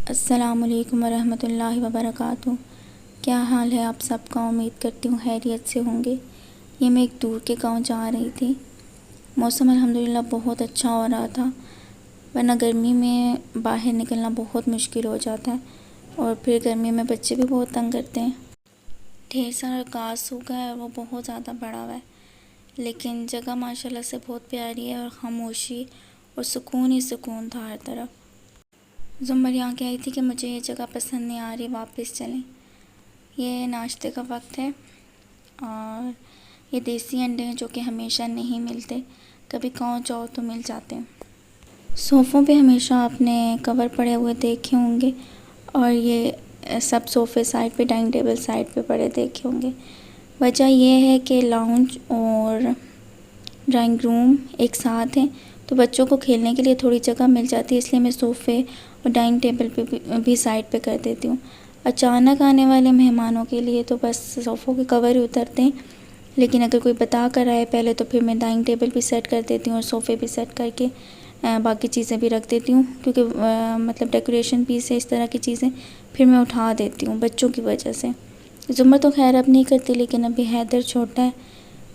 अस्सलामुअलैकुम वरहमतुल्लाहि वबरकातुहू। क्या हाल है आप सबका? उम्मीद करती हूँ खैरियत से होंगे। ये मैं एक दूर के गांव जा रही थी। मौसम अल्हम्दुलिल्लाह बहुत अच्छा हो रहा था, वरना गर्मी में बाहर निकलना बहुत मुश्किल हो जाता है और फिर गर्मी में बच्चे भी बहुत तंग करते हैं। ढेर सारा घास उगा है और वो बहुत ज़्यादा बड़ा हुआ है, लेकिन जगह माशाल्लाह से बहुत प्यारी है और खामोशी और सुकून ही सुकून था हर तरफ। ज़ुम्मर यहाँ कह रही थी कि मुझे ये जगह पसंद नहीं आ रही, वापस चलें। ये नाश्ते का वक्त है और ये देसी अंडे हैं जो कि हमेशा नहीं मिलते, कभी गाँव जाओ तो मिल जाते हैं। सोफ़ों पे हमेशा आपने कवर पड़े हुए देखे होंगे और ये सब सोफ़े साइड पे, डाइनिंग टेबल साइड पे पड़े देखे होंगे। वजह यह है कि लाउंज और ड्राइंग रूम एक साथ हैं, तो बच्चों को खेलने के लिए थोड़ी जगह मिल जाती है, इसलिए मैं सोफ़े और डाइनिंग टेबल पे भी साइड पे कर देती हूँ। अचानक आने वाले मेहमानों के लिए तो बस सोफ़ों के कवर ही उतरते हैं, लेकिन अगर कोई बता कर आए पहले तो फिर मैं डाइनिंग टेबल भी सेट कर देती हूँ और सोफ़े भी सेट करके बाकी चीज़ें भी रख देती हूँ, क्योंकि मतलब डेकोरेशन पीस है, इस तरह की चीज़ें फिर मैं उठा देती हूँ बच्चों की वजह से। ज़ुम्मर तो खैर अब नहीं करती, लेकिन अभी हैदर छोटा है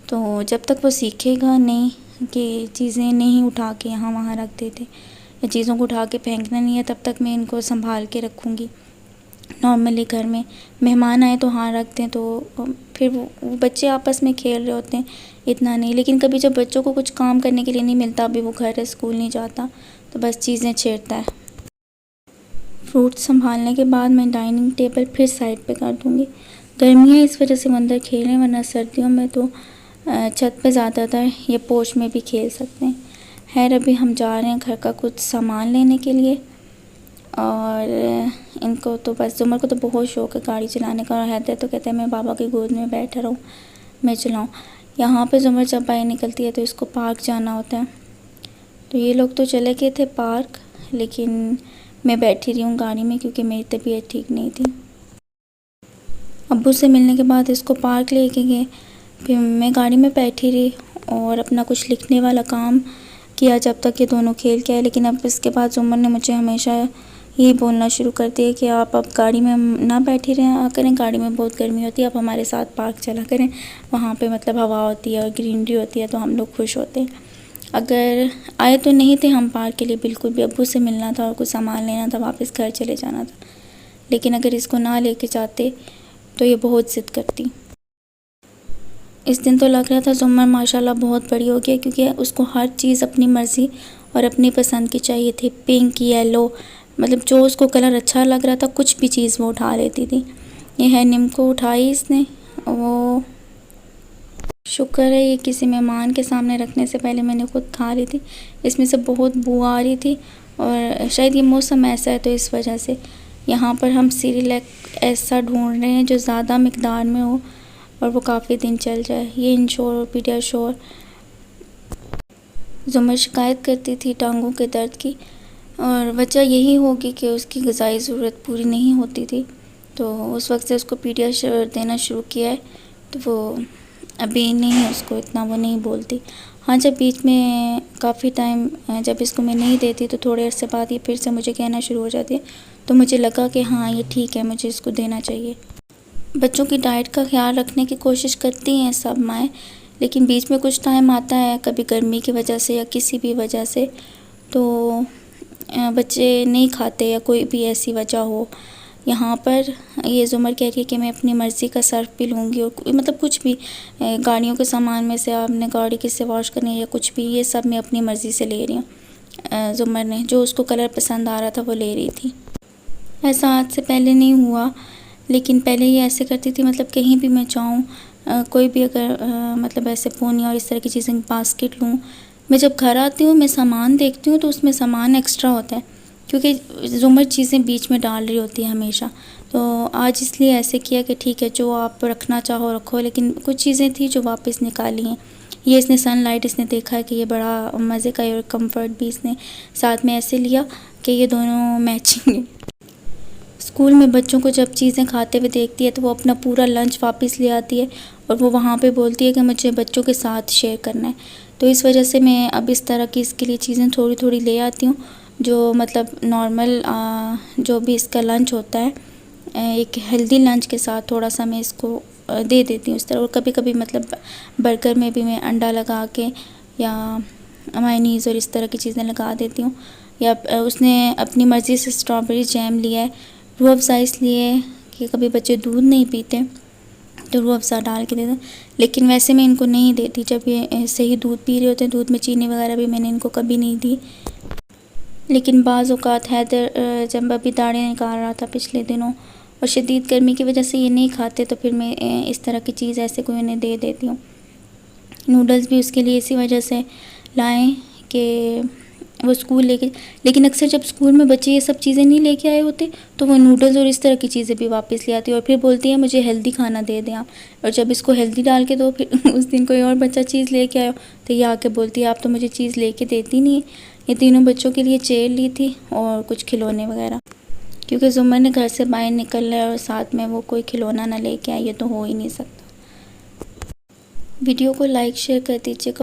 तो जब तक वो सीखेगा नहीं कि चीज़ें नहीं उठा के यहाँ वहाँ रख देते या चीज़ों को उठा के फेंकना नहीं है, तब तक मैं इनको संभाल के रखूँगी। नॉर्मली घर में मेहमान आए तो हाँ रखते हैं, तो फिर वो बच्चे आपस में खेल रहे होते हैं, इतना नहीं। लेकिन कभी जब बच्चों को कुछ काम करने के लिए नहीं मिलता, अभी वो घर है, स्कूल नहीं जाता, तो बस चीज़ें छेड़ता है। फ्रूट संभालने के बाद मैं डाइनिंग टेबल फिर साइड पे कर दूँगी। गर्मी है इस वजह से वो अंदर खेल रहे हैं, वरना सर्दियों में तो छत पे ज़्यादातर या पोर्च में भी खेल सकते हैं। खैर अभी हम जा रहे हैं घर का कुछ सामान लेने के लिए और इनको तो बस ज़ुमर को तो बहुत शौक़ है गाड़ी चलाने का, और हैदर तो कहते हैं मैं बाबा की गोद में बैठा रहूँ, मैं चलाऊँ। यहाँ पे ज़ुमर जब बाहर निकलती है तो इसको पार्क जाना होता है, तो ये लोग तो चले गए थे पार्क, लेकिन मैं बैठी रही हूँ गाड़ी में क्योंकि मेरी तबीयत ठीक नहीं थी। अब्बू से मिलने के बाद इसको पार्क लेके गए, फिर मैं गाड़ी में बैठी रही और अपना कुछ लिखने वाला काम किया जब तक ये दोनों खेल के आए। लेकिन अब इसके बाद ज़ुमर ने मुझे हमेशा यही बोलना शुरू कर दिया कि आप अब गाड़ी में ना बैठी रहें करें, गाड़ी में बहुत गर्मी होती है, आप हमारे साथ पार्क चला करें, वहाँ पे मतलब हवा होती है और ग्रीनरी होती है तो हम लोग खुश होते हैं। अगर आए तो नहीं थे हम पार्क के लिए बिल्कुल भी, अब्बू से मिलना था और कुछ सामान लेना था, वापस घर चले जाना था। लेकिन अगर इसको ना लेके जाते तो ये बहुत ज़िद करती। इस दिन तो लग रहा था ज़ुमर माशाल्लाह बहुत बड़ी हो गई, क्योंकि उसको हर चीज़ अपनी मर्ज़ी और अपनी पसंद की चाहिए थी। पिंक, येलो, मतलब जो उसको कलर अच्छा लग रहा था कुछ भी चीज़ वो उठा लेती थी। ये है निम्को उठाई इसने, वो शुक्र है ये किसी मेहमान के सामने रखने से पहले मैंने खुद खा ली थी। इसमें से बहुत बू आ रही थी और शायद ये मौसम ऐसा है तो इस वजह से। यहाँ पर हम सिरिलैक ऐसा ढूंढ रहे हैं जो ज़्यादा मिकदार में हो और वो काफ़ी दिन चल जाए। ये इंश्योर और पीडियाश्योर। ज़ुमर शिकायत करती थी टांगों के दर्द की, और वजह यही होगी कि उसकी ग़िज़ाई ज़रूरत पूरी नहीं होती थी, तो उस वक्त से उसको पीडियाश्योर देना शुरू किया है, तो वो अभी नहीं, उसको इतना वो नहीं बोलती। हाँ, जब बीच में काफ़ी टाइम जब इसको मैं नहीं देती तो थोड़े अरसे बाद ये फिर से मुझे कहना शुरू हो जाती है, तो मुझे लगा कि हाँ ये ठीक है, मुझे इसको देना चाहिए। बच्चों की डाइट का ख्याल रखने की कोशिश करती हैं सब माएँ, लेकिन बीच में कुछ टाइम आता है कभी गर्मी की वजह से या किसी भी वजह से, तो बच्चे नहीं खाते या कोई भी ऐसी वजह हो। यहाँ पर ये ज़ुमर कह रही है कि मैं अपनी मर्ज़ी का सर्फ़ भी लूँगी, और मतलब कुछ भी गाड़ियों के सामान में से आपने गाड़ी किससे वॉश करनी है या कुछ भी, ये सब मैं अपनी मर्ज़ी से ले रही हूँ। ज़ुमर ने जो उसको कलर पसंद आ रहा था वो ले रही थी। ऐसा आज से पहले नहीं हुआ, लेकिन पहले ये ऐसे करती थी, मतलब कहीं भी मैं जाऊँ, कोई भी अगर मतलब ऐसे पोनी और इस तरह की चीज़ें, बास्केट लूँ, मैं जब घर आती हूँ मैं सामान देखती हूँ तो उसमें सामान एक्स्ट्रा होता है, क्योंकि ज़ुमर चीज़ें बीच में डाल रही होती है हमेशा। तो आज इसलिए ऐसे किया कि ठीक है जो आप रखना चाहो रखो, लेकिन कुछ चीज़ें थी जो वापस निकाली हैं। ये इसने सनलाइट इसने देखा है कि ये बड़ा मज़े का है, और कम्फ़र्ट भी इसने साथ में ऐसे लिया कि ये दोनों मैचिंग है। स्कूल में बच्चों को जब चीज़ें खाते हुए देखती है तो वो अपना पूरा लंच वापस ले आती है और वो वहाँ पे बोलती है कि मुझे बच्चों के साथ शेयर करना है। तो इस वजह से मैं अब इस तरह की इसके लिए चीज़ें थोड़ी थोड़ी ले आती हूँ, जो मतलब नॉर्मल जो भी इसका लंच होता है, एक हेल्दी लंच के साथ थोड़ा सा मैं इसको दे देती हूँ इस तरह। और कभी कभी मतलब बर्गर में भी मैं अंडा लगा के या मायोनीज़ और इस तरह की चीज़ें लगा देती हूँ। या उसने अपनी मर्ज़ी से स्ट्रॉबेरी जैम लिया है, रूह अफ़ज़ा इसलिए कि कभी बच्चे दूध नहीं पीते तो रूह अफ़ज़ा डाल के दे दो, लेकिन वैसे मैं इनको नहीं देती। जब ये सही दूध पी रहे होते हैं, दूध में चीनी वगैरह भी मैंने इनको कभी नहीं दी। लेकिन बाज़ औक़ात हैदर जब अभी दाढ़ें निकाल रहा था पिछले दिनों और शदीद गर्मी की वजह से ये नहीं खाते, तो फिर मैं इस तरह की चीज़ ऐसे कोई उन्हें दे देती हूँ। नूडल्स भी उसके लिए इसी वजह से लाएँ कि वो स्कूल लेकिन अक्सर जब स्कूल में बच्चे ये सब चीज़ें नहीं लेके आए होते तो वो नूडल्स और इस तरह की चीज़ें भी वापस ले आती है और फिर बोलती है मुझे हेल्दी खाना दे दें आप। और जब इसको हेल्दी डाल के दो, फिर उस दिन कोई और बच्चा चीज़ लेके आया तो ये आके बोलती है आप तो मुझे चीज़ लेके देती नहीं है। ये तीनों बच्चों के लिए चेयर ली थी और कुछ खिलौने वगैरह, क्योंकि ज़ुमर ने घर से बाहर निकल रहा है और साथ में वो कोई खिलौना ना लेके आए, ये तो हो ही नहीं सकता। वीडियो को लाइक शेयर कर दीजिएगा।